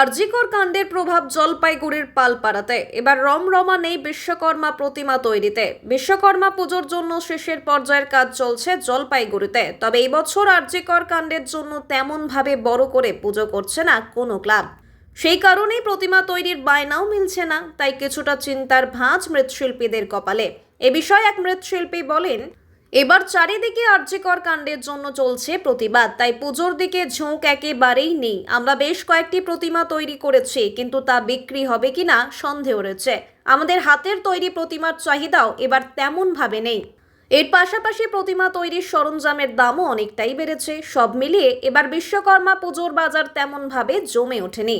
আরজিকর কাণ্ডের প্রভাব জলপাইগুড়ির পালপাড়াতে। এবার রমরমা নেই বিশ্বকর্মা প্রতিমা তৈরিতে। বিশ্বকর্মা পুজোর জন্য শেষের পর্যায়ের কাজ চলছে জলপাইগুড়িতে। তবে এই বছর আরজিকর কাণ্ডের জন্য তেমন ভাবে বড় করে পুজো করছে না কোনো ক্লাব। সেই কারণেই প্রতিমা তৈরির বায়নাও মিলছে না। তাই কিছুটা চিন্তার ভাঁজ মৃৎশিল্পীদের কপালে। এ বিষয়ে এক মৃৎশিল্পী বলেন, এবার চারিদিকে আরজিকর কাণ্ডের জন্য চলছে প্রতিবাদ, তাই পুজোর দিকে ঝোঁক একেবারেই নেই। আমরা বেশ কয়েকটি প্রতিমা তৈরি করেছি, কিন্তু তা বিক্রি হবে কিনা সন্দেহ রয়েছে। আমাদের হাতের তৈরি প্রতিমার চাহিদাও এবার তেমন ভাবে নেই। এর পাশাপাশি প্রতিমা তৈরির সরঞ্জামের দামও অনেকটাই বেড়েছে। সব মিলিয়ে এবার বিশ্বকর্মা পুজোর বাজার তেমন ভাবে জমে ওঠেনি।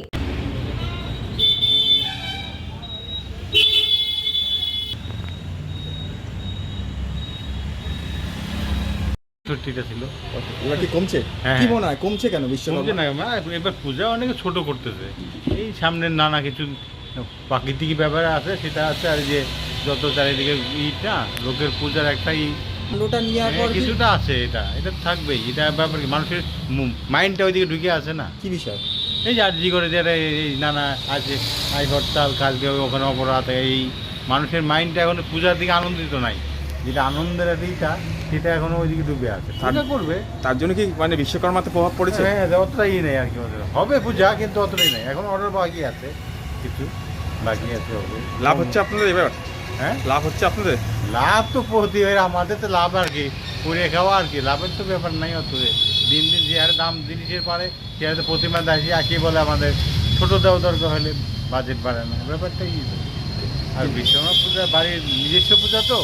ষষ্ঠীটা ছিল। এবার কি কমছে? হ্যাঁ, কি হ্যাঁ। মনে হয় কমছে কেন কমছে বিশ্বকর্মা? না, এবার পূজা অনেকে ছোট করতেছে। এই সামনের নানা কিছু প্রাকৃতিক ব্যাপার আছে, সেটা আছে। আর যে যত চারিদিকে ইটা লোকের পূজার একটা আলোটা নিয়ে পর কিছুটা আছে, এটা থাকবেই। এটা ব্যাপার কি, মানুষের মাইন্ডটা ওইদিকে ঢুকে আছে না। কি বিষয়? এই যে আর্জি করে যারা এই নানা আছে, আজ হরতাল, কালকে ওখানে অপরাধ, এই মানুষের মাইন্ডটা এখন পূজার দিকে আনন্দিত নাই। যেটা আনন্দের দিকটা সেটা এখনো ওইদিকে ডুবে আছে। পূজা করবে, তার জন্য কি মানে বিশ্বকর্মাতে প্রভাব পড়েছে? হ্যাঁ, অতটাই নেই আর কি। হবে পূজা, কিন্তু অতটাই নেই। এখন অর্ডার বাকি আছে, কিছু বাকি আছে, হবে। লাভ হচ্ছে আপনাদের এবার? হ্যাঁ, লাভ হচ্ছে আপনাদের? লাভ তো প্রতি আমাদের তো লাভ আর কি, করে খাওয়া আর কি। লাভের তো ব্যাপার নাই অত। দিন দিন যে হারে দাম জিনিসের পারে, সে হারে প্রতিমা দাসি আসি বলে আমাদের ছোটো দেওয়া দরকার হলে বাজেট বাড়ে না, ব্যাপারটা কি। আর বিশ্বকর্মা পূজা বাড়ির নিজস্ব পূজা তো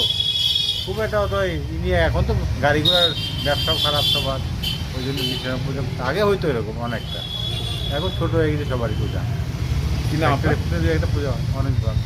খুব একটা অত নিয়ে, এখন তো গাড়ি ঘোড়ার ব্যবসাও খারাপ সবার, ওই জন্য বিশ্বকর্মা পূজা আগে হয়তো এরকম অনেকটা, এখন ছোটো হয়ে গেছে সবারই পূজা। কি নাম আপনার? একটা পূজা অনেক ভালো।